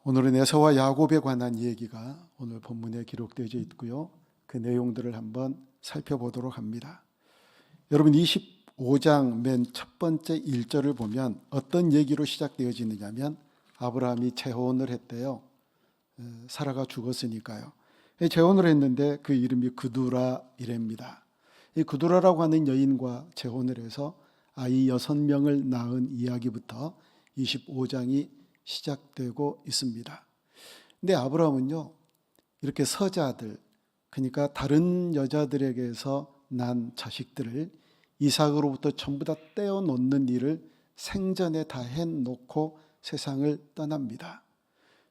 오늘은 에서와 야곱에 관한 얘기가 오늘 본문에 기록되어 있고요. 그 내용들을 한번 살펴보도록 합니다. 여러분 25장 맨 첫 번째 1절을 보면 어떤 얘기로 시작되어지느냐면 아브라함이 재혼을 했대요. 사라가 죽었으니까요. 재혼을 했는데 그 이름이 그두라 이랍니다. 이 그두라라고 하는 여인과 재혼을 해서 아이 6명을 낳은 이야기부터 25장이 시작되고 있습니다. 근데 아브라함은요, 이렇게 서자들, 그러니까 다른 여자들에게서 난 자식들을 이삭으로부터 전부 다 떼어놓는 일을 생전에 다 해놓고 세상을 떠납니다.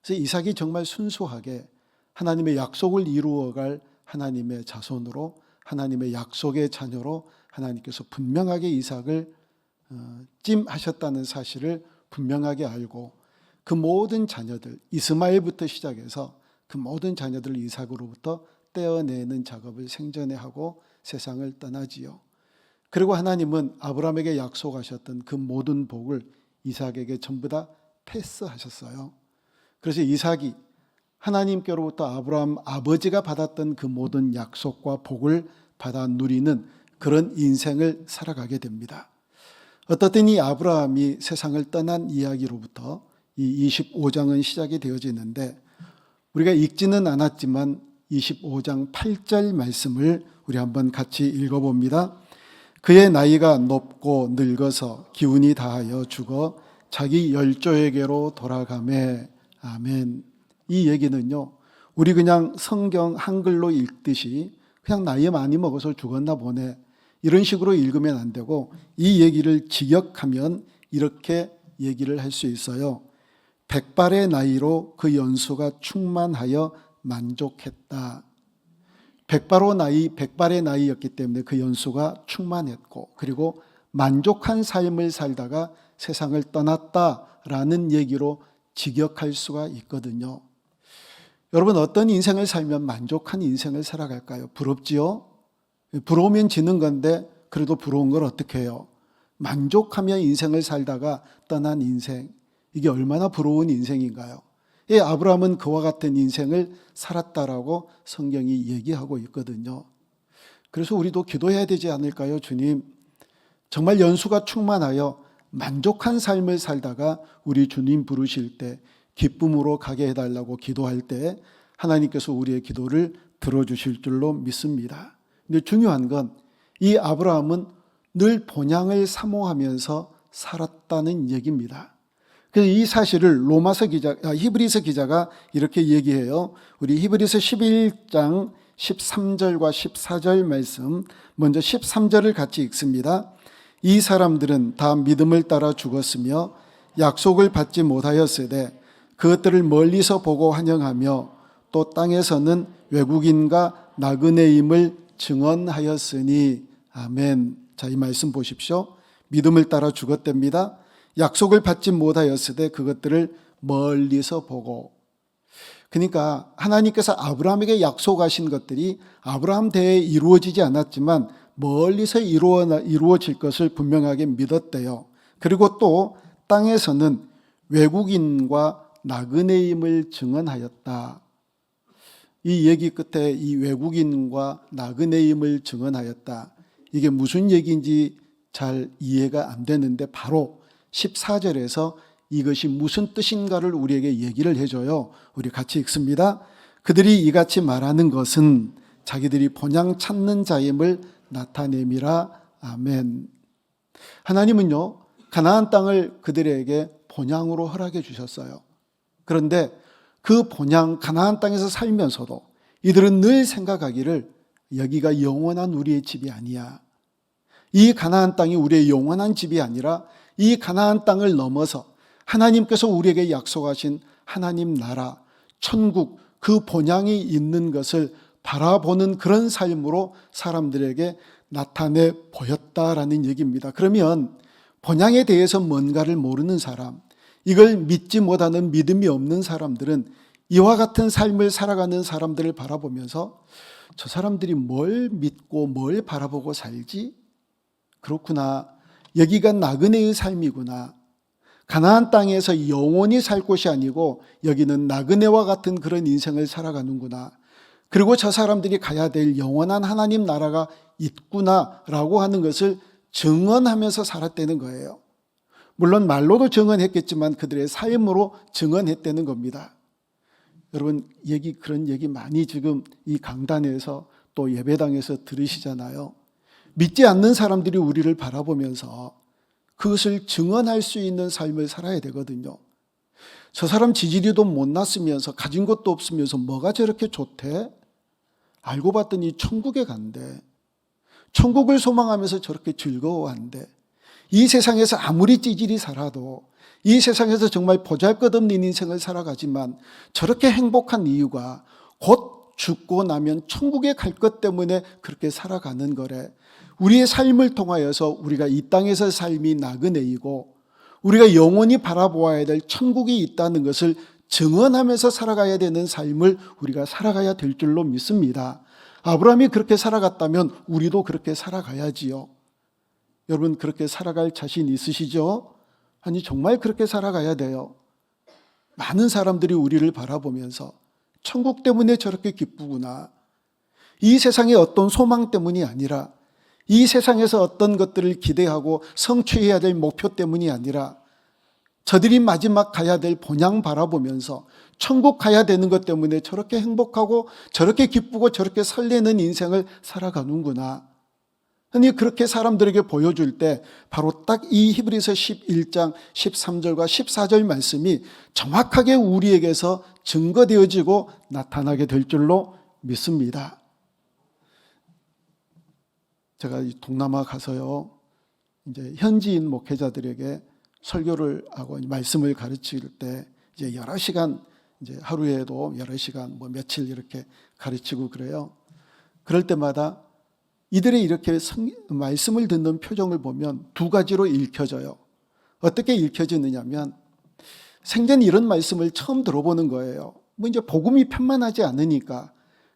그래서 이삭이 정말 순수하게 하나님의 약속을 이루어갈 하나님의 자손으로, 하나님의 약속의 자녀로 하나님께서 분명하게 이삭을 찜하셨다는 사실을 분명하게 알고 그 모든 자녀들, 이스마엘부터 시작해서 그 모든 자녀들을 이삭으로부터 떼어내는 작업을 생전에 하고 세상을 떠나지요. 그리고 하나님은 아브라함에게 약속하셨던 그 모든 복을 이삭에게 전부 다 패스하셨어요. 그래서 이삭이 하나님께로부터 아브라함 아버지가 받았던 그 모든 약속과 복을 받아 누리는 그런 인생을 살아가게 됩니다. 어떻든 이 아브라함이 세상을 떠난 이야기로부터 이 25장은 시작이 되어지는데 우리가 읽지는 않았지만 25장 8절 말씀을 우리 한번 같이 읽어봅니다. 그의 나이가 높고 늙어서 기운이 다하여 죽어 자기 열조에게로 돌아가매. 아멘. 이 얘기는요, 우리 그냥 성경 한글로 읽듯이 그냥 나이 많이 먹어서 죽었나 보네, 이런 식으로 읽으면 안 되고 이 얘기를 직역하면 이렇게 얘기를 할 수 있어요. 백발의 나이로 그 연수가 충만하여 만족했다. 백발의 나이였기 때문에 그 연수가 충만했고 그리고 만족한 삶을 살다가 세상을 떠났다라는 얘기로 직역할 수가 있거든요. 여러분, 어떤 인생을 살면 만족한 인생을 살아갈까요? 부럽지요? 부러우면 지는 건데 그래도 부러운 걸 어떻게 해요? 만족하며 인생을 살다가 떠난 인생, 이게 얼마나 부러운 인생인가요? 아브라함은 그와 같은 인생을 살았다라고 성경이 얘기하고 있거든요. 그래서 우리도 기도해야 되지 않을까요? 주님, 정말 연수가 충만하여 만족한 삶을 살다가 우리 주님 부르실 때 기쁨으로 가게 해달라고 기도할 때 하나님께서 우리의 기도를 들어주실 줄로 믿습니다. 근데 중요한 건 이 아브라함은 늘 본향을 사모하면서 살았다는 얘기입니다. 그래서 이 사실을 히브리서 기자가 이렇게 얘기해요. 우리 히브리서 11장 13절과 14절 말씀, 먼저 13절을 같이 읽습니다. 이 사람들은 다 믿음을 따라 죽었으며 약속을 받지 못하였으되 그것들을 멀리서 보고 환영하며 또 땅에서는 외국인과 나그네임을 증언하였으니. 아멘. 자, 이 말씀 보십시오. 믿음을 따라 죽었답니다. 약속을 받지 못하였으되 그것들을 멀리서 보고. 그러니까 하나님께서 아브라함에게 약속하신 것들이 아브라함 때에 이루어지지 않았지만 멀리서 이루어질 것을 분명하게 믿었대요. 그리고 또 땅에서는 외국인과 나그네임을 증언하였다. 이 얘기 끝에 이 외국인과 나그네임을 증언하였다, 이게 무슨 얘기인지 잘 이해가 안 되는데 바로 14절에서 이것이 무슨 뜻인가를 우리에게 얘기를 해줘요. 우리 같이 읽습니다. 그들이 이같이 말하는 것은 자기들이 본향 찾는 자임을 나타냄이라. 아멘. 하나님은요, 가나안 땅을 그들에게 본향으로 허락해 주셨어요. 그런데 그 본향 가나안 땅에서 살면서도 이들은 늘 생각하기를 여기가 영원한 우리의 집이 아니야. 이 가나안 땅이 우리의 영원한 집이 아니라 이 가나안 땅을 넘어서 하나님께서 우리에게 약속하신 하나님 나라, 천국, 그 본향이 있는 것을 바라보는 그런 삶으로 사람들에게 나타내 보였다라는 얘기입니다. 그러면 본향에 대해서 뭔가를 모르는 사람, 이걸 믿지 못하는 믿음이 없는 사람들은 이와 같은 삶을 살아가는 사람들을 바라보면서 저 사람들이 뭘 믿고 뭘 바라보고 살지? 그렇구나. 여기가 나그네의 삶이구나. 가나안 땅에서 영원히 살 곳이 아니고 여기는 나그네와 같은 그런 인생을 살아가는구나. 그리고 저 사람들이 가야 될 영원한 하나님 나라가 있구나라고 하는 것을 증언하면서 살았다는 거예요. 물론 말로도 증언했겠지만 그들의 삶으로 증언했다는 겁니다. 여러분 그런 얘기 많이 지금 이 강단에서 또 예배당에서 들으시잖아요. 믿지 않는 사람들이 우리를 바라보면서 그것을 증언할 수 있는 삶을 살아야 되거든요. 저 사람 지지리도 못났으면서 가진 것도 없으면서 뭐가 저렇게 좋대? 알고 봤더니 천국에 간대. 천국을 소망하면서 저렇게 즐거워한대. 이 세상에서 아무리 찌질이 살아도 이 세상에서 정말 보잘것없는 인생을 살아가지만 저렇게 행복한 이유가 곧 죽고 나면 천국에 갈 것 때문에 그렇게 살아가는 거래. 우리의 삶을 통하여서 우리가 이 땅에서 삶이 나그네이고 우리가 영원히 바라보아야 될 천국이 있다는 것을 증언하면서 살아가야 되는 삶을 우리가 살아가야 될 줄로 믿습니다. 아브라함이 그렇게 살아갔다면 우리도 그렇게 살아가야지요. 여러분 그렇게 살아갈 자신 있으시죠? 아니 정말 그렇게 살아가야 돼요. 많은 사람들이 우리를 바라보면서 천국 때문에 저렇게 기쁘구나. 이 세상의 어떤 소망 때문이 아니라 이 세상에서 어떤 것들을 기대하고 성취해야 될 목표 때문이 아니라 저들이 마지막 가야 될 본향 바라보면서 천국 가야 되는 것 때문에 저렇게 행복하고 저렇게 기쁘고 저렇게 설레는 인생을 살아가는구나. 아니 그렇게 사람들에게 보여줄 때 바로 딱 이 히브리서 11장 13절과 14절 말씀이 정확하게 우리에게서 증거되어지고 나타나게 될 줄로 믿습니다. 제가 동남아 가서요, 이제 현지인 목회자들에게 설교를 하고 말씀을 가르칠 때 이제 여러 시간, 이제 하루에도 여러 시간, 뭐 며칠 이렇게 가르치고 그래요. 그럴 때마다 이들의 이렇게 말씀을 듣는 표정을 보면 두 가지로 읽혀져요. 어떻게 읽혀지느냐면 생전 이런 말씀을 처음 들어보는 거예요. 뭐 이제 복음이 편만하지 않으니까,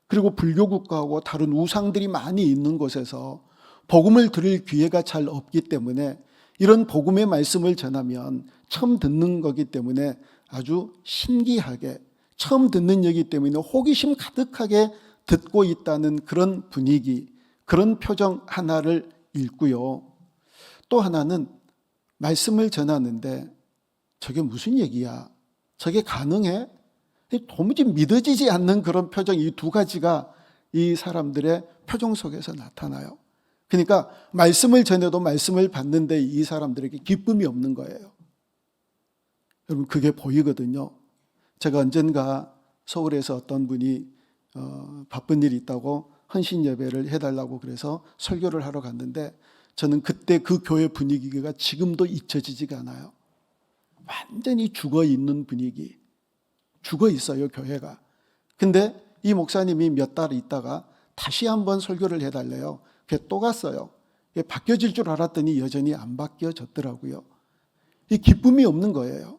그리고 불교 국가하고 다른 우상들이 많이 있는 곳에서 복음을 들을 기회가 잘 없기 때문에 이런 복음의 말씀을 전하면 처음 듣는 거기 때문에 아주 신기하게 처음 듣는 얘기 때문에 호기심 가득하게 듣고 있다는 그런 분위기, 그런 표정 하나를 읽고요. 또 하나는 말씀을 전하는데 저게 무슨 얘기야? 저게 가능해? 도무지 믿어지지 않는 그런 표정, 이 두 가지가 이 사람들의 표정 속에서 나타나요. 그러니까 말씀을 전해도 말씀을 받는데 이 사람들에게 기쁨이 없는 거예요. 여러분 그게 보이거든요. 제가 언젠가 서울에서 어떤 분이 바쁜 일이 있다고 헌신 예배를 해달라고 그래서 설교를 하러 갔는데 저는 그때 그 교회 분위기가 지금도 잊혀지지가 않아요. 완전히 죽어 있는 분위기. 죽어 있어요, 교회가. 근데 이 목사님이 몇 달 있다가 다시 한번 설교를 해달래요. 그게 또 갔어요. 바뀌어질 줄 알았더니 여전히 안 바뀌어졌더라고요. 이 기쁨이 없는 거예요.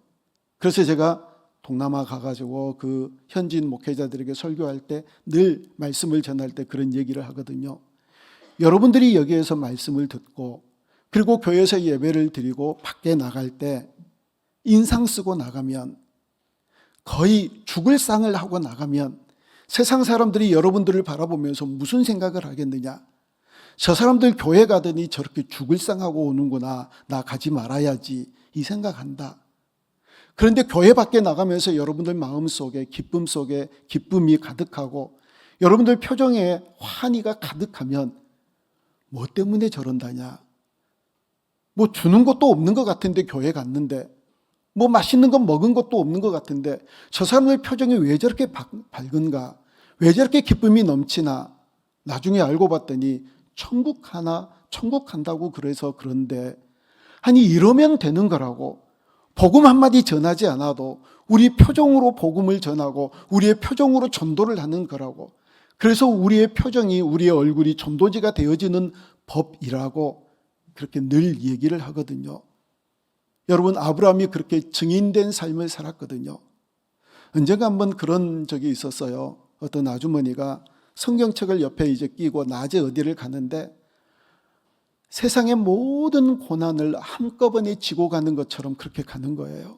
그래서 제가 동남아 가가지고 그 현지인 목회자들에게 설교할 때 늘 말씀을 전할 때 그런 얘기를 하거든요. 여러분들이 여기에서 말씀을 듣고 그리고 교회에서 예배를 드리고 밖에 나갈 때 인상 쓰고 나가면, 거의 죽을 상을 하고 나가면 세상 사람들이 여러분들을 바라보면서 무슨 생각을 하겠느냐? 저 사람들 교회 가더니 저렇게 죽을 상하고 오는구나. 나 가지 말아야지. 이 생각한다. 그런데 교회 밖에 나가면서 여러분들 마음속에 기쁨 속에 기쁨이 가득하고 여러분들 표정에 환희가 가득하면 뭐 때문에 저런다냐? 뭐 주는 것도 없는 것 같은데 교회 갔는데, 뭐 맛있는 거 먹은 것도 없는 것 같은데 저 사람의 표정이 왜 저렇게 밝은가? 왜 저렇게 기쁨이 넘치나? 나중에 알고 봤더니 천국 간다고 그래서 그런데, 아니 이러면 되는 거라고. 복음 한마디 전하지 않아도 우리 표정으로 복음을 전하고 우리의 표정으로 전도를 하는 거라고. 그래서 우리의 표정이, 우리의 얼굴이 전도지가 되어지는 법이라고 그렇게 늘 얘기를 하거든요. 여러분 아브라함이 그렇게 증인된 삶을 살았거든요. 언젠가 한번 그런 적이 있었어요. 어떤 아주머니가 성경책을 옆에 이제 끼고 낮에 어디를 가는데 세상의 모든 고난을 한꺼번에 지고 가는 것처럼 그렇게 가는 거예요.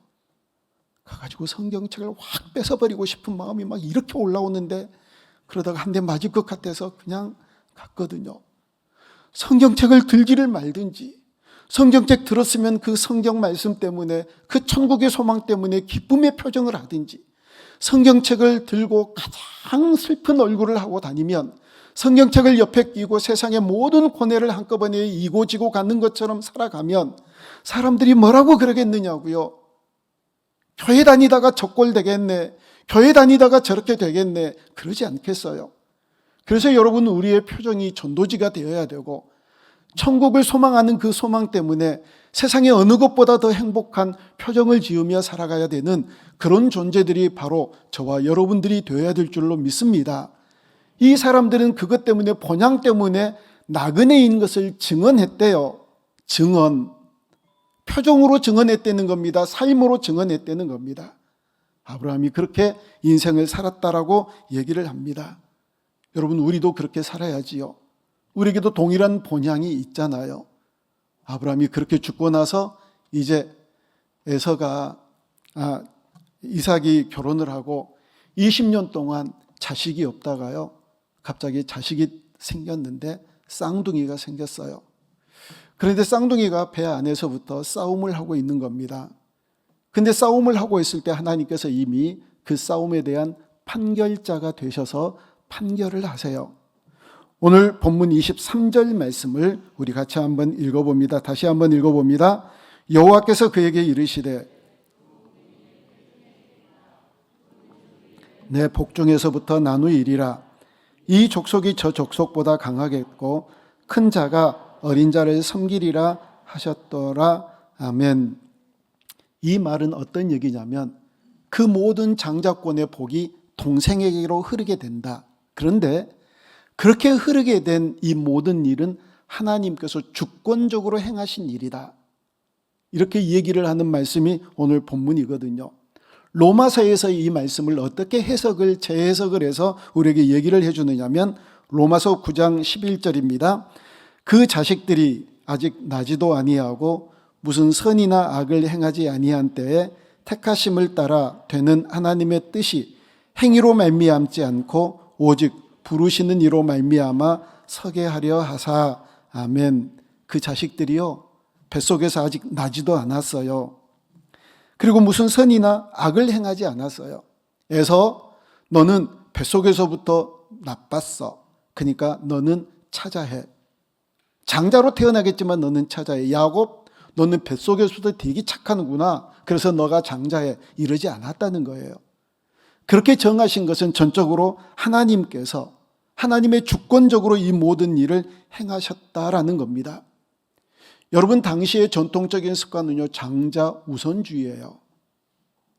가가지고 성경책을 확 뺏어버리고 싶은 마음이 막 이렇게 올라오는데 그러다가 한 대 맞을 것 같아서 그냥 갔거든요. 성경책을 들지를 말든지, 성경책 들었으면 그 성경 말씀 때문에, 그 천국의 소망 때문에 기쁨의 표정을 하든지, 성경책을 들고 가장 슬픈 얼굴을 하고 다니면 성경책을 옆에 끼고 세상의 모든 고뇌를 한꺼번에 이고 지고 가는 것처럼 살아가면 사람들이 뭐라고 그러겠느냐고요. 교회 다니다가 적골 되겠네, 교회 다니다가 저렇게 되겠네, 그러지 않겠어요. 그래서 여러분, 우리의 표정이 전도지가 되어야 되고, 천국을 소망하는 그 소망 때문에 세상의 어느 것보다 더 행복한 표정을 지으며 살아가야 되는 그런 존재들이 바로 저와 여러분들이 되어야 될 줄로 믿습니다. 이 사람들은 그것 때문에, 본향 때문에 나그네인 것을 증언했대요. 증언. 표정으로 증언했다는 겁니다. 삶으로 증언했다는 겁니다. 아브라함이 그렇게 인생을 살았다라고 얘기를 합니다. 여러분, 우리도 그렇게 살아야지요. 우리에게도 동일한 본향이 있잖아요. 아브라함이 그렇게 죽고 나서 이제 이삭이 결혼을 하고 20년 동안 자식이 없다가요, 갑자기 자식이 생겼는데 쌍둥이가 생겼어요. 그런데 쌍둥이가 배 안에서부터 싸움을 하고 있는 겁니다. 근데 싸움을 하고 있을 때 하나님께서 이미 그 싸움에 대한 판결자가 되셔서 판결을 하세요. 오늘 본문 23절 말씀을 우리 같이 한번 읽어봅니다. 다시 한번 읽어봅니다. 여호와께서 그에게 이르시되 내 복중에서부터 나누이리라. 이 족속이 저 족속보다 강하겠고 큰 자가 어린 자를 섬기리라 하셨더라. 아멘. 이 말은 어떤 얘기냐면 그 모든 장자권의 복이 동생에게로 흐르게 된다. 그런데 그렇게 흐르게 된 이 모든 일은 하나님께서 주권적으로 행하신 일이다. 이렇게 얘기를 하는 말씀이 오늘 본문이거든요. 로마서에서 이 말씀을 어떻게 재해석을 해서 우리에게 얘기를 해주느냐면 로마서 9장 11절입니다. 그 자식들이 아직 나지도 아니하고 무슨 선이나 악을 행하지 아니한 때에 택하심을 따라 되는 하나님의 뜻이 행위로 말미암지 않고 오직 부르시는 이로 말미암아 서게 하려 하사. 아멘. 그 자식들이요, 뱃속에서 아직 나지도 않았어요. 그리고 무슨 선이나 악을 행하지 않았어요. 에서 너는 뱃속에서부터 나빴어. 그러니까 너는 찾아해. 장자로 태어나겠지만 너는 찾아해. 야곱, 너는 뱃속에서부터 되게 착하는구나. 그래서 너가 장자해. 이러지 않았다는 거예요. 그렇게 정하신 것은 전적으로 하나님께서, 하나님의 주권적으로 이 모든 일을 행하셨다라는 겁니다. 여러분, 당시의 전통적인 습관은요, 장자 우선주의예요.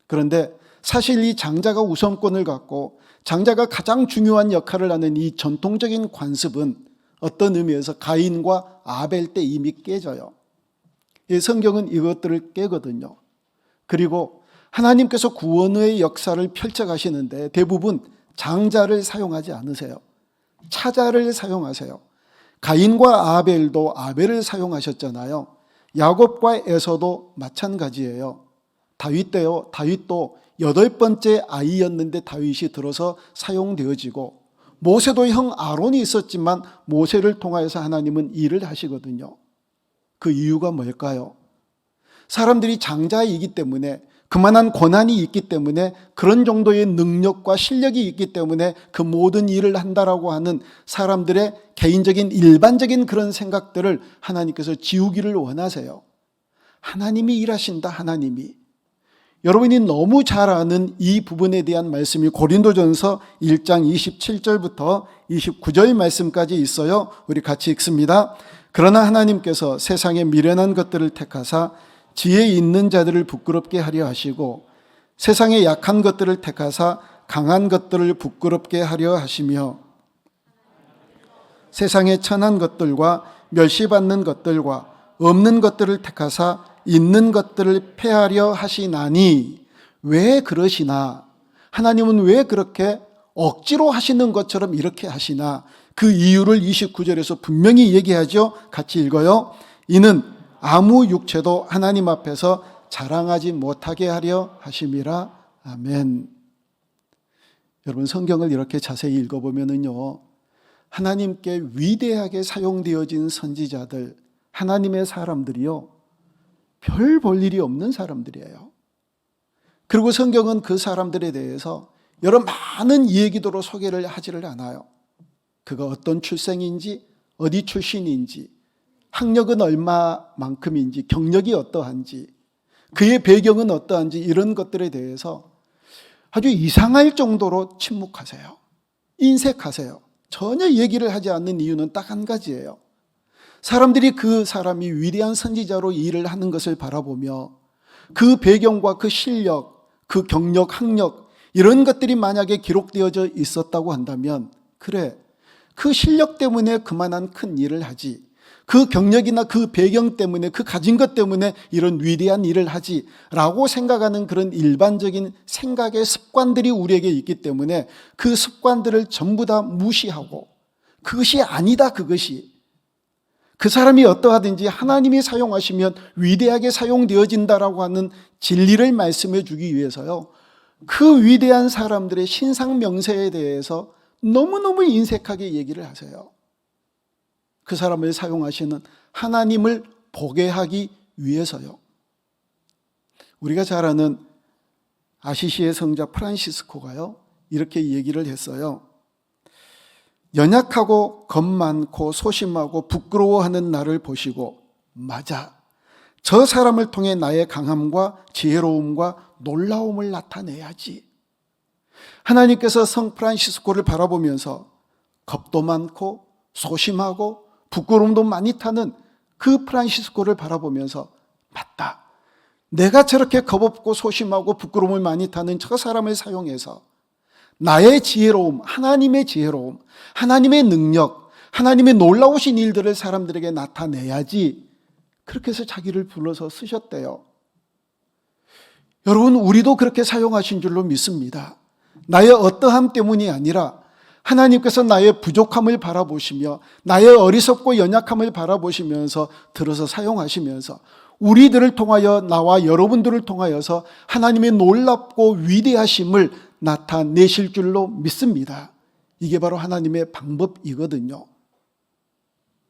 그런데 사실 이 장자가 우선권을 갖고 장자가 가장 중요한 역할을 하는 이 전통적인 관습은 어떤 의미에서 가인과 아벨 때 이미 깨져요. 이 성경은 이것들을 깨거든요. 그리고 하나님께서 구원의 역사를 펼쳐가시는데 대부분 장자를 사용하지 않으세요. 차자를 사용하세요. 가인과 아벨도 아벨을 사용하셨잖아요. 야곱과 에서도 마찬가지예요. 다윗 때요, 다윗도 8번째 아이였는데 다윗이 들어서 사용되어지고, 모세도 형 아론이 있었지만 모세를 통하여서 하나님은 일을 하시거든요. 그 이유가 뭘까요? 사람들이 장자이기 때문에, 그만한 권한이 있기 때문에, 그런 정도의 능력과 실력이 있기 때문에 그 모든 일을 한다라고 하는 사람들의 개인적인 일반적인 그런 생각들을 하나님께서 지우기를 원하세요. 하나님이 일하신다. 하나님이. 여러분이 너무 잘 아는 이 부분에 대한 말씀이 고린도전서 1장 27절부터 29절 말씀까지 있어요. 우리 같이 읽습니다. 그러나 하나님께서 세상의 미련한 것들을 택하사 지혜 있는 자들을 부끄럽게 하려 하시고 세상의 약한 것들을 택하사 강한 것들을 부끄럽게 하려 하시며 세상의 천한 것들과 멸시받는 것들과 없는 것들을 택하사 있는 것들을 폐하려 하시나니. 왜 그러시나? 하나님은 왜 그렇게 억지로 하시는 것처럼 이렇게 하시나? 그 이유를 29절에서 분명히 얘기하죠. 같이 읽어요. 이는 아무 육체도 하나님 앞에서 자랑하지 못하게 하려 하심이라. 아멘. 여러분, 성경을 이렇게 자세히 읽어보면요, 하나님께 위대하게 사용되어진 선지자들, 하나님의 사람들이요, 별 볼 일이 없는 사람들이에요. 그리고 성경은 그 사람들에 대해서 여러 많은 얘기도로 소개를 하지를 않아요. 그가 어떤 출생인지, 어디 출신인지, 학력은 얼마만큼인지, 경력이 어떠한지, 그의 배경은 어떠한지, 이런 것들에 대해서 아주 이상할 정도로 침묵하세요. 인색하세요. 전혀 얘기를 하지 않는 이유는 딱 한 가지예요. 사람들이 그 사람이 위대한 선지자로 일을 하는 것을 바라보며 그 배경과 그 실력, 그 경력, 학력, 이런 것들이 만약에 기록되어져 있었다고 한다면, 그래, 그 실력 때문에 그만한 큰 일을 하지, 그 경력이나 그 배경 때문에, 그 가진 것 때문에 이런 위대한 일을 하지 라고 생각하는 그런 일반적인 생각의 습관들이 우리에게 있기 때문에 그 습관들을 전부 다 무시하고, 그것이 아니다, 그것이 그 사람이 어떠하든지 하나님이 사용하시면 위대하게 사용되어진다라고 하는 진리를 말씀해 주기 위해서요, 그 위대한 사람들의 신상 명세에 대해서 너무너무 인색하게 얘기를 하세요. 그 사람을 사용하시는 하나님을 보게 하기 위해서요. 우리가 잘 아는 아시시의 성자 프란시스코가요, 이렇게 얘기를 했어요. 연약하고 겁 많고 소심하고 부끄러워하는 나를 보시고, 맞아, 저 사람을 통해 나의 강함과 지혜로움과 놀라움을 나타내야지. 하나님께서 성 프란시스코를 바라보면서 겁도 많고 소심하고 부끄러움도 많이 타는 그 프란시스코를 바라보면서, 맞다, 내가 저렇게 겁없고 소심하고 부끄러움을 많이 타는 저 사람을 사용해서 나의 지혜로움, 하나님의 지혜로움, 하나님의 능력, 하나님의 놀라우신 일들을 사람들에게 나타내야지. 그렇게 해서 자기를 불러서 쓰셨대요. 여러분, 우리도 그렇게 사용하신 줄로 믿습니다. 나의 어떠함 때문이 아니라 하나님께서 나의 부족함을 바라보시며 나의 어리석고 연약함을 바라보시면서 들어서 사용하시면서 우리들을 통하여, 나와 여러분들을 통하여서 하나님의 놀랍고 위대하심을 나타내실 줄로 믿습니다. 이게 바로 하나님의 방법이거든요.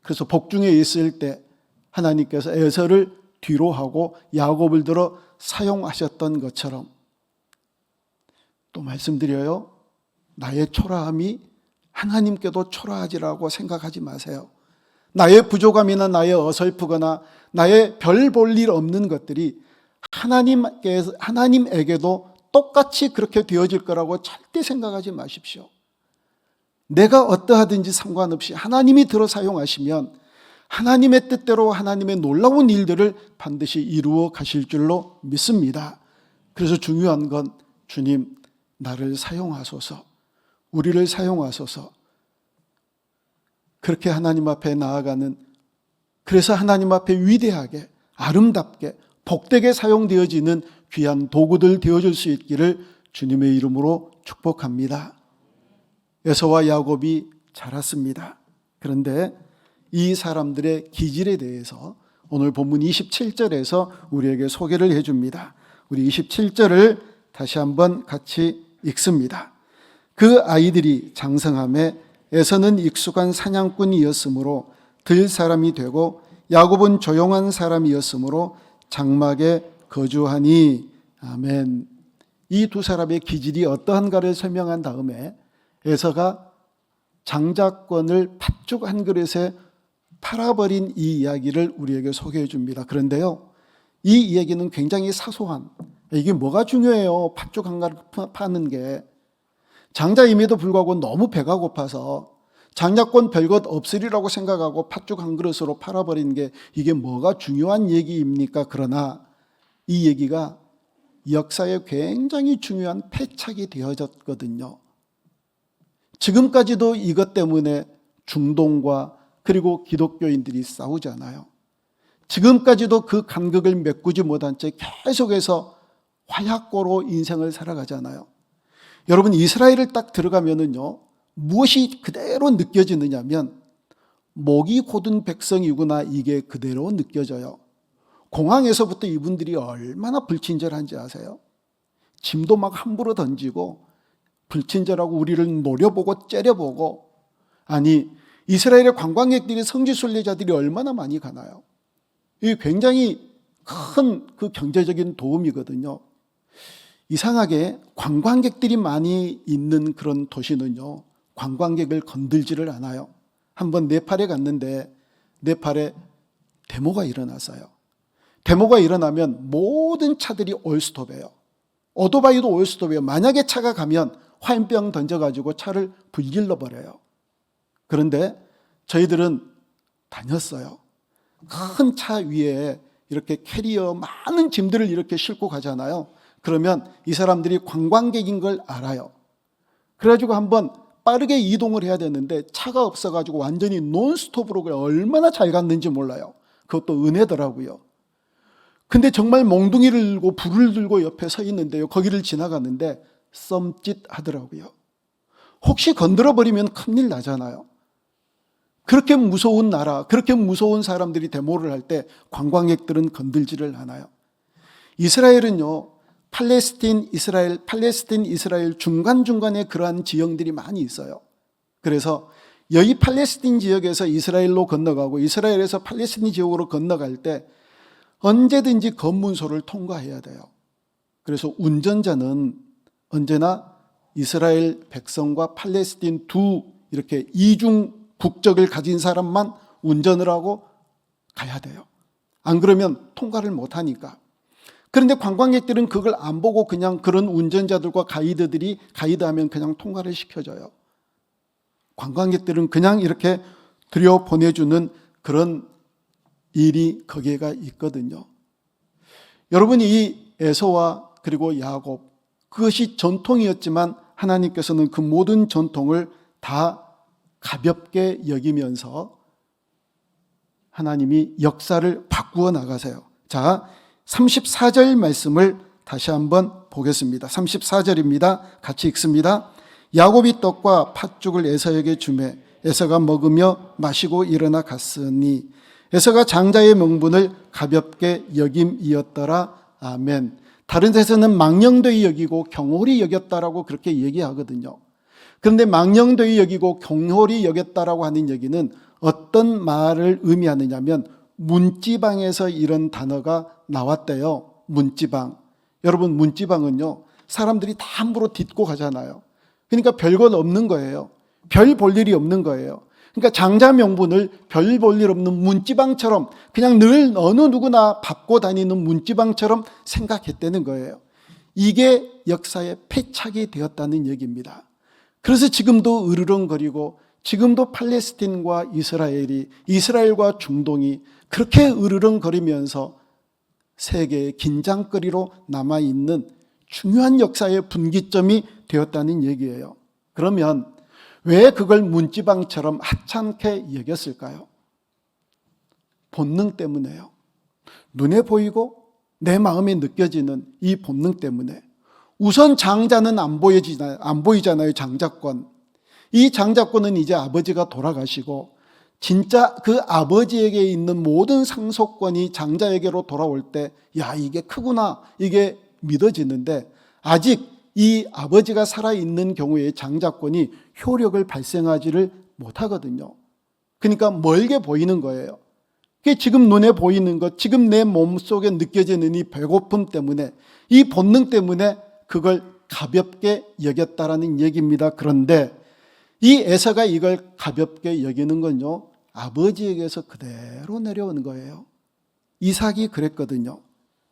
그래서 복중에 있을 때 하나님께서 에서를 뒤로 하고 야곱을 들어 사용하셨던 것처럼, 또 말씀드려요, 나의 초라함이 하나님께도 초라하지라고 생각하지 마세요. 나의 부족함이나 나의 어설프거나 나의 별 볼 일 없는 것들이 하나님에게도 똑같이 그렇게 되어질 거라고 절대 생각하지 마십시오. 내가 어떠하든지 상관없이 하나님이 들어 사용하시면 하나님의 뜻대로 하나님의 놀라운 일들을 반드시 이루어 가실 줄로 믿습니다. 그래서 중요한 건, 주님, 나를 사용하소서, 우리를 사용하소서, 그렇게 하나님 앞에 나아가는, 그래서 하나님 앞에 위대하게, 아름답게, 복되게 사용되어지는 귀한 도구들 되어줄 수 있기를 주님의 이름으로 축복합니다. 에서와 야곱이 자랐습니다. 그런데 이 사람들의 기질에 대해서 오늘 본문 27절에서 우리에게 소개를 해줍니다. 우리 27절을 다시 한번 같이 읽습니다. 그 아이들이 장성함에 에서는 익숙한 사냥꾼이었으므로 들 사람이 되고 야곱은 조용한 사람이었으므로 장막에 거주하니. 아멘. 이 두 사람의 기질이 어떠한가를 설명한 다음에 에서가 장자권을 팥죽 한 그릇에 팔아버린 이 이야기를 우리에게 소개해 줍니다. 그런데요, 이 이야기는 굉장히 사소한, 이게 뭐가 중요해요, 팥죽 한 그릇 파는 게. 장자임에도 불구하고 너무 배가 고파서 장자권 별것 없으리라고 생각하고 팥죽 한 그릇으로 팔아버린 게 이게 뭐가 중요한 얘기입니까? 그러나 이 얘기가 역사에 굉장히 중요한 패착이 되어졌거든요. 지금까지도 이것 때문에 중동과 그리고 기독교인들이 싸우잖아요. 지금까지도 그 간극을 메꾸지 못한 채 계속해서 화약고로 인생을 살아가잖아요. 여러분, 이스라엘을 딱 들어가면은요, 무엇이 그대로 느껴지느냐면 목이 곧은 백성이구나, 이게 그대로 느껴져요. 공항에서부터 이분들이 얼마나 불친절한지 아세요? 짐도 막 함부로 던지고 불친절하고 우리를 노려보고 째려보고, 아니 이스라엘의 관광객들이, 성지 순례자들이 얼마나 많이 가나요? 이게 굉장히 큰 그 경제적인 도움이거든요. 이상하게 관광객들이 많이 있는 그런 도시는요, 관광객을 건들지를 않아요. 한번 네팔에 갔는데 네팔에 데모가 일어났어요. 데모가 일어나면 모든 차들이 올스톱이에요. 오토바이도 올스톱이에요. 만약에 차가 가면 화염병 던져가지고 차를 불질러 버려요. 그런데 저희들은 다녔어요. 큰 차 위에 이렇게 캐리어 많은 짐들을 이렇게 싣고 가잖아요. 그러면 이 사람들이 관광객인 걸 알아요. 그래가지고 한번 빠르게 이동을 해야 되는데 차가 없어가지고 완전히 논스톱으로 얼마나 잘 갔는지 몰라요. 그것도 은혜더라고요. 근데 정말 몽둥이를 들고 불을 들고 옆에 서 있는데요, 거기를 지나갔는데 썸짓하더라고요. 혹시 건드려버리면 큰일 나잖아요. 그렇게 무서운 나라, 그렇게 무서운 사람들이 데모를 할 때 관광객들은 건들지를 않아요. 이스라엘은요, 팔레스틴, 이스라엘 중간중간에 그러한 지형들이 많이 있어요. 그래서 여기 팔레스틴 지역에서 이스라엘로 건너가고 이스라엘에서 팔레스틴 지역으로 건너갈 때 언제든지 검문소를 통과해야 돼요. 그래서 운전자는 언제나 이스라엘 백성과 팔레스틴 두 이렇게 이중 국적을 가진 사람만 운전을 하고 가야 돼요. 안 그러면 통과를 못 하니까. 그런데 관광객들은 그걸 안 보고 그냥 그런 운전자들과 가이드들이 가이드하면 그냥 통과를 시켜줘요. 관광객들은 그냥 이렇게 들여보내주는 그런 일이 거기에가 있거든요. 여러분, 이 에서와 그리고 야곱, 그것이 전통이었지만 하나님께서는 그 모든 전통을 다 가볍게 여기면서 하나님이 역사를 바꾸어 나가세요. 자, 34절 말씀을 다시 한번 보겠습니다. 34절입니다. 같이 읽습니다. 야곱이 떡과 팥죽을 에서에게 주매 에서가 먹으며 마시고 일어나 갔으니 에서가 장자의 명분을 가볍게 여김이었더라. 아멘. 다른 데서는 망령되이 여기고 경홀히 여겼다라고 그렇게 얘기하거든요. 그런데 망령되이 여기고 경홀히 여겼다라고 하는 얘기는 어떤 말을 의미하느냐면 문지방에서 이런 단어가 나왔대요. 문지방. 여러분, 문지방은요, 사람들이 다 함부로 딛고 가잖아요. 그러니까 별것 없는 거예요. 별 볼 일이 없는 거예요. 그러니까 장자 명분을 별 볼 일 없는 문지방처럼 그냥 늘 어느 누구나 밟고 다니는 문지방처럼 생각했다는 거예요. 이게 역사의 패착이 되었다는 얘기입니다. 그래서 지금도 으르렁거리고 지금도 팔레스틴과 이스라엘이, 이스라엘과 중동이 그렇게 으르렁거리면서 세계의 긴장거리로 남아있는 중요한 역사의 분기점이 되었다는 얘기예요. 그러면 왜 그걸 문지방처럼 하찮게 여겼을까요? 본능 때문에요. 눈에 보이고 내 마음에 느껴지는 이 본능 때문에. 우선 장자는 안 보이잖아요. 장자권. 이 장자권은 이제 아버지가 돌아가시고 진짜 그 아버지에게 있는 모든 상속권이 장자에게로 돌아올 때, 야, 이게 크구나, 이게 믿어지는데 아직 이 아버지가 살아있는 경우에 장자권이 효력을 발생하지를 못하거든요. 그러니까 멀게 보이는 거예요. 그게 지금 눈에 보이는 것, 지금 내 몸속에 느껴지는 이 배고픔 때문에, 이 본능 때문에 그걸 가볍게 여겼다라는 얘기입니다. 그런데 이 에서가 이걸 가볍게 여기는 건요, 아버지에게서 그대로 내려오는 거예요. 이삭이 그랬거든요.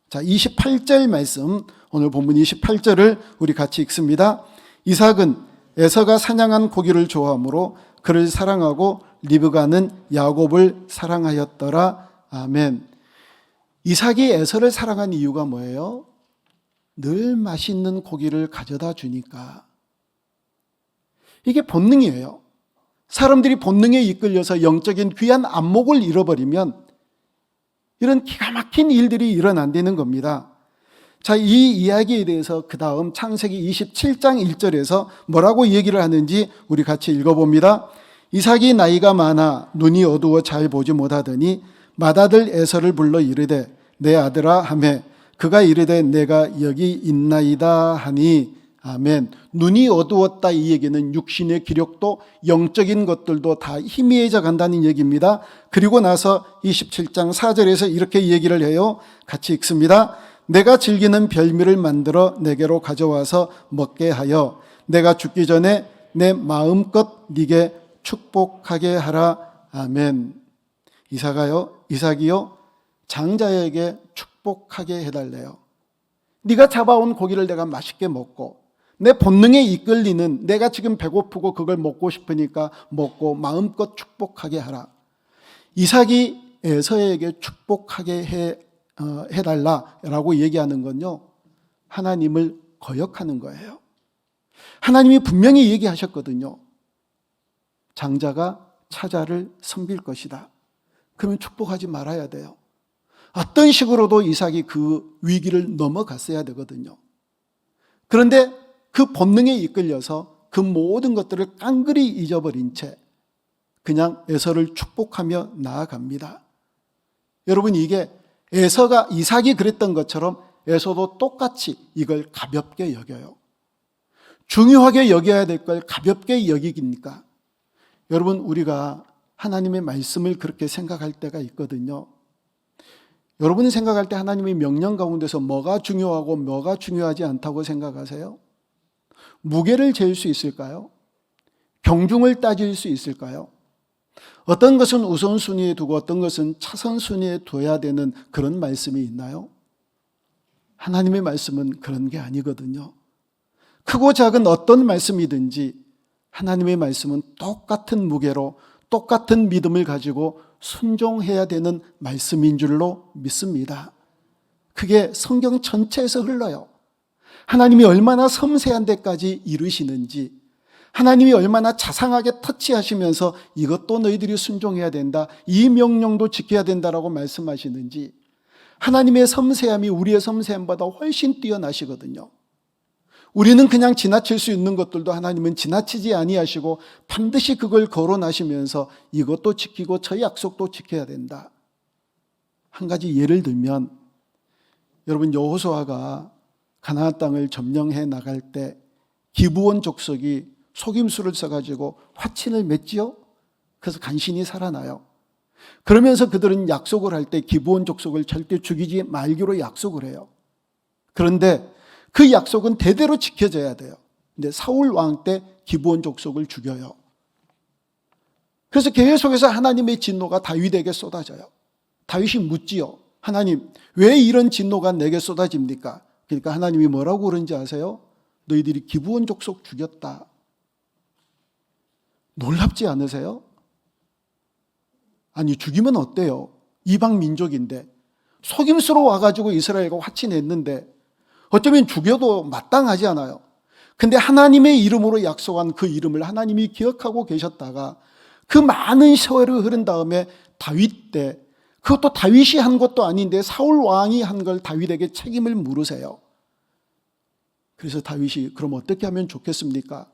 자, 28절 말씀, 오늘 본문 28절을 우리 같이 읽습니다. 이삭은 에서가 사냥한 고기를 좋아하므로 그를 사랑하고 리브가는 야곱을 사랑하였더라. 아멘. 이삭이 에서를 사랑한 이유가 뭐예요? 늘 맛있는 고기를 가져다 주니까. 이게 본능이에요. 사람들이 본능에 이끌려서 영적인 귀한 안목을 잃어버리면 이런 기가 막힌 일들이 일어난다는 겁니다. 자, 이 이야기에 대해서 그 다음 창세기 27장 1절에서 뭐라고 얘기를 하는지 우리 같이 읽어봅니다. 이삭이 나이가 많아 눈이 어두워 잘 보지 못하더니 맏아들 에서를 불러 이르되 내 아들아 하매 그가 이르되 내가 여기 있나이다 하니 아멘. 눈이 어두웠다 이 얘기는 육신의 기력도 영적인 것들도 다 희미해져 간다는 얘기입니다. 그리고 나서 27장 4절에서 이렇게 얘기를 해요. 같이 읽습니다. 내가 즐기는 별미를 만들어 내게로 가져와서 먹게 하여 내가 죽기 전에 내 마음껏 네게 축복하게 하라. 아멘. 이삭이요 장자에게 축복하게 해달래요. 네가 잡아온 고기를 내가 맛있게 먹고 내 본능에 이끌리는 내가 지금 배고프고 그걸 먹고 싶으니까 먹고 마음껏 축복하게 하라. 이삭이 에서에게 축복하게 해달라라고 얘기하는 건요, 하나님을 거역하는 거예요. 하나님이 분명히 얘기하셨거든요. 장자가 차자를 섬길 것이다. 그러면 축복하지 말아야 돼요. 어떤 식으로도 이삭이 그 위기를 넘어갔어야 되거든요. 그런데 그 본능에 이끌려서 그 모든 것들을 깡그리 잊어버린 채 그냥 에서를 축복하며 나아갑니다. 여러분, 이게 이삭이 그랬던 것처럼 에서도 똑같이 이걸 가볍게 여겨요. 중요하게 여겨야 될 걸 가볍게 여기니까 여러분, 우리가 하나님의 말씀을 그렇게 생각할 때가 있거든요. 여러분이 생각할 때 하나님의 명령 가운데서 뭐가 중요하고 뭐가 중요하지 않다고 생각하세요? 무게를 재일 수 있을까요? 경중을 따질 수 있을까요? 어떤 것은 우선순위에 두고 어떤 것은 차선순위에 둬야 되는 그런 말씀이 있나요? 하나님의 말씀은 그런 게 아니거든요. 크고 작은 어떤 말씀이든지 하나님의 말씀은 똑같은 무게로 똑같은 믿음을 가지고 순종해야 되는 말씀인 줄로 믿습니다. 그게 성경 전체에서 흘러요. 하나님이 얼마나 섬세한 데까지 이르시는지, 하나님이 얼마나 자상하게 터치하시면서 이것도 너희들이 순종해야 된다, 이 명령도 지켜야 된다라고 말씀하시는지, 하나님의 섬세함이 우리의 섬세함보다 훨씬 뛰어나시거든요. 우리는 그냥 지나칠 수 있는 것들도 하나님은 지나치지 아니하시고 반드시 그걸 거론하시면서 이것도 지키고 저 약속도 지켜야 된다. 한 가지 예를 들면, 여러분, 여호수아가 가나안 땅을 점령해 나갈 때 기브온 족속이 속임수를 써가지고 화친을 맺지요. 그래서 간신히 살아나요. 그러면서 그들은 약속을 할 때 기브온 족속을 절대 죽이지 말기로 약속을 해요. 그런데 그 약속은 대대로 지켜져야 돼요. 근데 사울 왕 때 기브온 족속을 죽여요. 그래서 계속해서 하나님의 진노가 다윗에게 쏟아져요. 다윗이 묻지요. 하나님, 왜 이런 진노가 내게 쏟아집니까? 그러니까 하나님이 뭐라고 그런지 아세요? 너희들이 기브온 족속 죽였다. 놀랍지 않으세요? 아니, 죽이면 어때요? 이방 민족인데 속임수로 와가지고 이스라엘과 화친했는데 어쩌면 죽여도 마땅하지 않아요. 근데 하나님의 이름으로 약속한 그 이름을 하나님이 기억하고 계셨다가 그 많은 세월이 흐른 다음에 다윗 때, 그것도 다윗이 한 것도 아닌데 사울 왕이 한 걸 다윗에게 책임을 물으세요. 그래서 다윗이 그럼 어떻게 하면 좋겠습니까?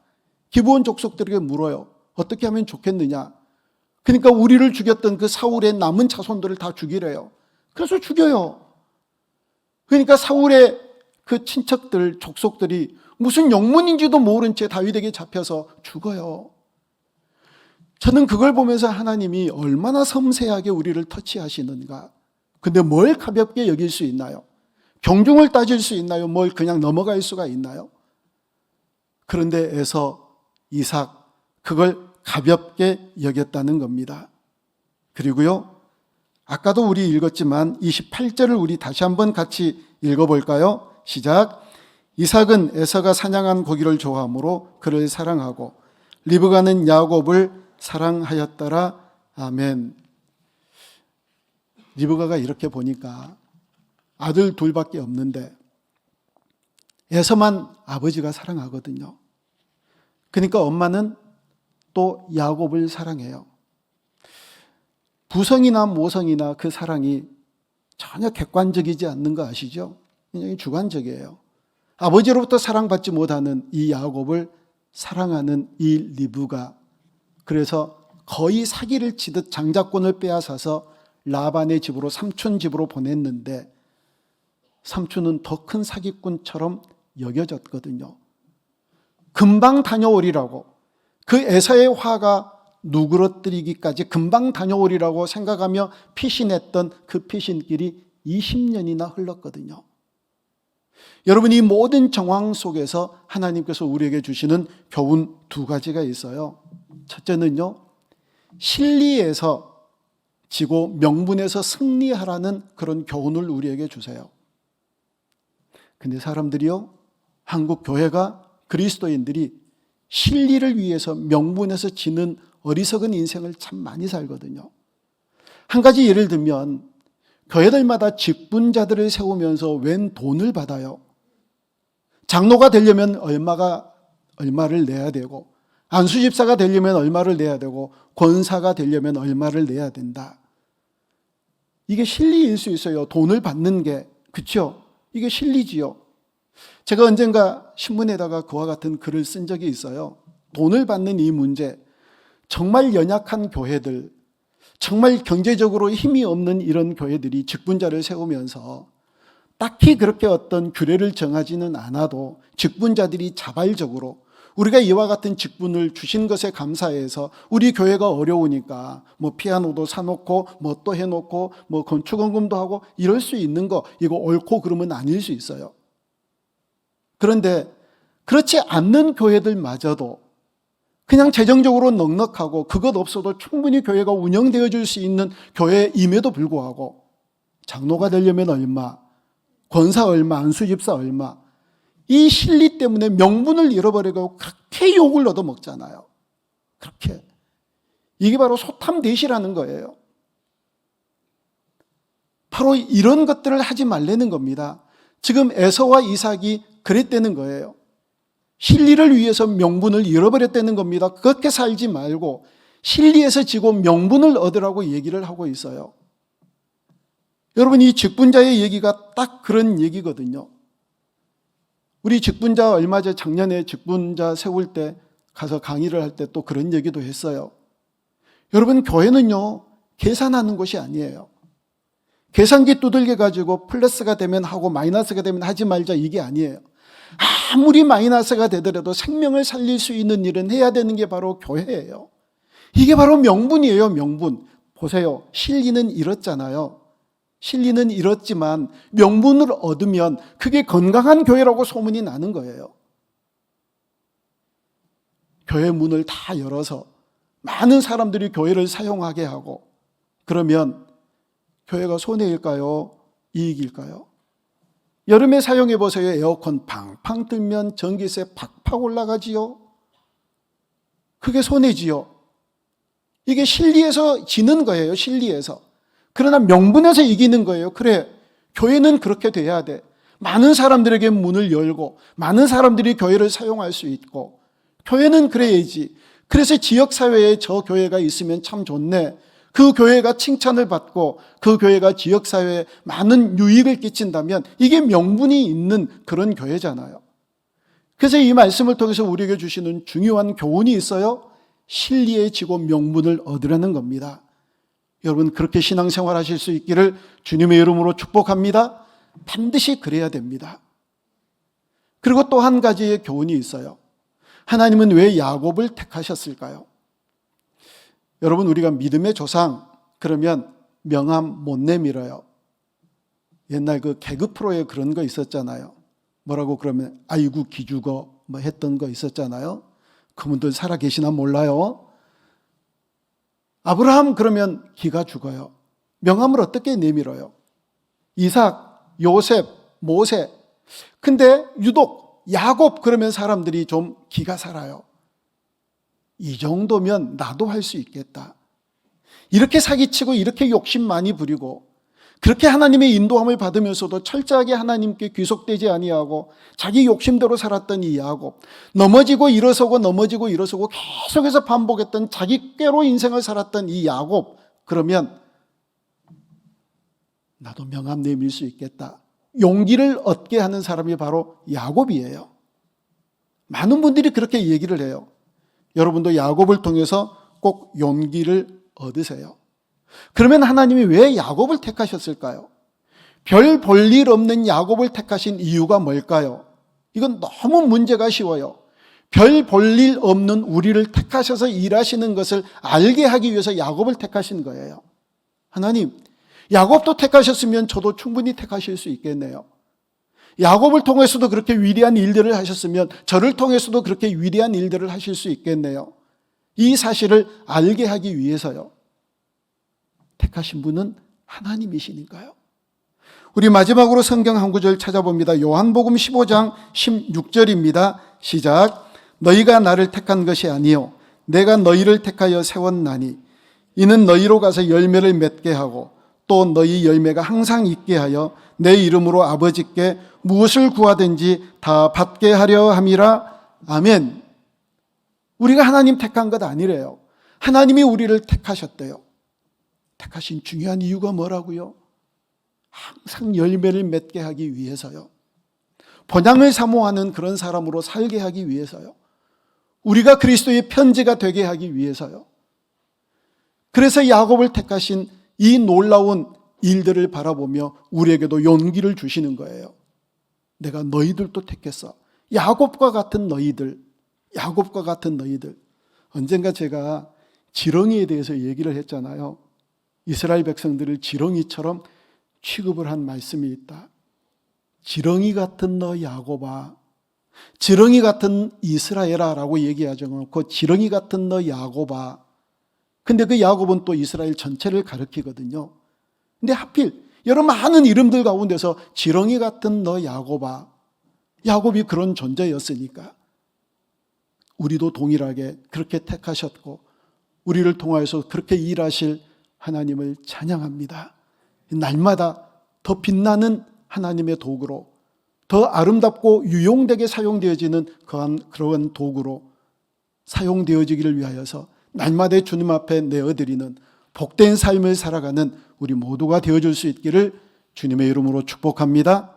기브온 족속들에게 물어요. 어떻게 하면 좋겠느냐? 그러니까 우리를 죽였던 그 사울의 남은 자손들을 다 죽이래요. 그래서 죽여요. 그러니까 사울의 그 친척들, 족속들이 무슨 영문인지도 모른 채 다윗에게 잡혀서 죽어요. 저는 그걸 보면서 하나님이 얼마나 섬세하게 우리를 터치하시는가. 근데 뭘 가볍게 여길 수 있나요? 경중을 따질 수 있나요? 뭘 그냥 넘어갈 수가 있나요? 그런데 에서, 이삭, 그걸 가볍게 여겼다는 겁니다. 그리고요, 아까도 우리 읽었지만 28절을 우리 다시 한번 같이 읽어볼까요? 시작. 이삭은 에서가 사냥한 고기를 좋아하므로 그를 사랑하고 리브가는 야곱을 사랑하였더라. 아멘. 리브가가 이렇게 보니까 아들 둘밖에 없는데 에서만 아버지가 사랑하거든요. 그러니까 엄마는 또 야곱을 사랑해요. 부성이나 모성이나 그 사랑이 전혀 객관적이지 않는 거 아시죠? 굉장히 주관적이에요. 아버지로부터 사랑받지 못하는 이 야곱을 사랑하는 이 리브가, 그래서 거의 사기를 치듯 장자권을 빼앗아서 라반의 집으로, 삼촌 집으로 보냈는데 삼촌은 더 큰 사기꾼처럼 여겨졌거든요. 금방 다녀오리라고, 그 에사의 화가 누그러뜨리기까지 금방 다녀오리라고 생각하며 피신했던 그 피신길이 20년이나 흘렀거든요. 여러분, 이 모든 정황 속에서 하나님께서 우리에게 주시는 교훈 두 가지가 있어요. 첫째는요, 실리에서 지고 명분에서 승리하라는 그런 교훈을 우리에게 주세요. 근데 사람들이요, 한국 교회가, 그리스도인들이 실리를 위해서 명분에서 지는 어리석은 인생을 참 많이 살거든요. 한 가지 예를 들면 교회들마다 직분자들을 세우면서 웬 돈을 받아요. 장로가 되려면 얼마를 내야 되고, 안수집사가 되려면 얼마를 내야 되고, 권사가 되려면 얼마를 내야 된다. 이게 실리일 수 있어요. 돈을 받는 게. 그렇죠? 이게 실리지요. 제가 언젠가 신문에다가 그와 같은 글을 쓴 적이 있어요. 돈을 받는 이 문제, 정말 연약한 교회들, 정말 경제적으로 힘이 없는 이런 교회들이 직분자를 세우면서 딱히 그렇게 어떤 규례를 정하지는 않아도 직분자들이 자발적으로 우리가 이와 같은 직분을 주신 것에 감사해서 우리 교회가 어려우니까 뭐 피아노도 사놓고 뭐 또 해놓고 뭐 건축원금도 하고 이럴 수 있는 거, 이거 옳고 그름은 아닐 수 있어요. 그런데 그렇지 않는 교회들마저도 그냥 재정적으로 넉넉하고 그것 없어도 충분히 교회가 운영되어 줄 수 있는 교회임에도 불구하고 장로가 되려면 얼마, 권사 얼마, 안수집사 얼마, 이 실리 때문에 명분을 잃어버리고 그렇게 욕을 얻어먹잖아요. 그렇게. 이게 바로 소탐대시라는 거예요. 바로 이런 것들을 하지 말라는 겁니다. 지금 에서와 이삭이 그랬다는 거예요. 실리를 위해서 명분을 잃어버렸다는 겁니다. 그렇게 살지 말고 실리에서 지고 명분을 얻으라고 얘기를 하고 있어요. 여러분, 이 직분자의 얘기가 딱 그런 얘기거든요. 우리 직분자 얼마 전 작년에 직분자 세울 때 가서 강의를 할 때 또 그런 얘기도 했어요. 여러분, 교회는요, 계산하는 곳이 아니에요. 계산기 두들겨 가지고 플러스가 되면 하고 마이너스가 되면 하지 말자, 이게 아니에요. 아무리 마이너스가 되더라도 생명을 살릴 수 있는 일은 해야 되는 게 바로 교회예요. 이게 바로 명분이에요, 명분. 보세요. 실리는 잃었잖아요. 실리는 잃었지만 명분을 얻으면 그게 건강한 교회라고 소문이 나는 거예요. 교회 문을 다 열어서 많은 사람들이 교회를 사용하게 하고, 그러면 교회가 손해일까요? 이익일까요? 여름에 사용해 보세요. 에어컨 팡팡 틀면 전기세 팍팍 올라가지요. 그게 손해지요. 이게 실리에서 지는 거예요. 실리에서. 그러나 명분에서 이기는 거예요. 그래, 교회는 그렇게 돼야 돼. 많은 사람들에게 문을 열고 많은 사람들이 교회를 사용할 수 있고, 교회는 그래야지. 그래서 지역사회에 저 교회가 있으면 참 좋네. 그 교회가 칭찬을 받고 그 교회가 지역사회에 많은 유익을 끼친다면 이게 명분이 있는 그런 교회잖아요. 그래서 이 말씀을 통해서 우리에게 주시는 중요한 교훈이 있어요. 실리에 지고 명분을 얻으라는 겁니다. 여러분, 그렇게 신앙생활 하실 수 있기를 주님의 이름으로 축복합니다. 반드시 그래야 됩니다. 그리고 또 한 가지의 교훈이 있어요. 하나님은 왜 야곱을 택하셨을까요? 여러분, 우리가 믿음의 조상 그러면 명함 못 내밀어요. 옛날 그 개그 프로에 그런 거 있었잖아요. 뭐라고 그러면 아이고 기죽어 뭐 했던 거 있었잖아요. 그분들 살아 계시나 몰라요. 아브라함 그러면 기가 죽어요. 명함을 어떻게 내밀어요? 이삭, 요셉, 모세. 근데 유독 야곱 그러면 사람들이 좀 기가 살아요. 이 정도면 나도 할 수 있겠다. 이렇게 사기치고 이렇게 욕심 많이 부리고 그렇게 하나님의 인도함을 받으면서도 철저하게 하나님께 귀속되지 아니하고 자기 욕심대로 살았던 이 야곱, 넘어지고 일어서고 넘어지고 일어서고 계속해서 반복했던 자기 꾀로 인생을 살았던 이 야곱, 그러면 나도 명함 내밀 수 있겠다. 용기를 얻게 하는 사람이 바로 야곱이에요. 많은 분들이 그렇게 얘기를 해요. 여러분도 야곱을 통해서 꼭 용기를 얻으세요. 그러면 하나님이 왜 야곱을 택하셨을까요? 별 볼 일 없는 야곱을 택하신 이유가 뭘까요? 이건 너무 문제가 쉬워요. 별 볼 일 없는 우리를 택하셔서 일하시는 것을 알게 하기 위해서 야곱을 택하신 거예요. 하나님, 야곱도 택하셨으면 저도 충분히 택하실 수 있겠네요. 야곱을 통해서도 그렇게 위대한 일들을 하셨으면 저를 통해서도 그렇게 위대한 일들을 하실 수 있겠네요. 이 사실을 알게 하기 위해서요. 택하신 분은 하나님이시니까요. 우리 마지막으로 성경 한 구절 찾아봅니다. 요한복음 15장 16절입니다. 시작. 너희가 나를 택한 것이 아니요 내가 너희를 택하여 세웠나니 이는 너희로 가서 열매를 맺게 하고 또 너희 열매가 항상 있게 하여 내 이름으로 아버지께 무엇을 구하든지 다 받게 하려 함이라. 아멘. 우리가 하나님 택한 것 아니래요. 하나님이 우리를 택하셨대요. 택하신 중요한 이유가 뭐라고요? 항상 열매를 맺게 하기 위해서요. 본향을 사모하는 그런 사람으로 살게 하기 위해서요. 우리가 그리스도의 편지가 되게 하기 위해서요. 그래서 야곱을 택하신 이 놀라운 일들을 바라보며 우리에게도 용기를 주시는 거예요. 내가 너희들도 택했어. 야곱과 같은 너희들. 야곱과 같은 너희들. 언젠가 제가 지렁이에 대해서 얘기를 했잖아요. 이스라엘 백성들을 지렁이처럼 취급을 한 말씀이 있다. 지렁이 같은 너 야곱아, 지렁이 같은 이스라엘아 라고 얘기하지 않고 지렁이 같은 너 야곱아. 근데 그 야곱은 또 이스라엘 전체를 가리키거든요. 근데 하필 여러 많은 이름들 가운데서 지렁이 같은 너 야곱아, 야곱이 그런 존재였으니까 우리도 동일하게 그렇게 택하셨고 우리를 통하여서 그렇게 일하실 하나님을 찬양합니다. 날마다 더 빛나는 하나님의 도구로, 더 아름답고 유용되게 사용되어지는 그런 도구로 사용되어지기를 위하여서 날마다 주님 앞에 내어드리는 복된 삶을 살아가는 우리 모두가 되어줄 수 있기를 주님의 이름으로 축복합니다.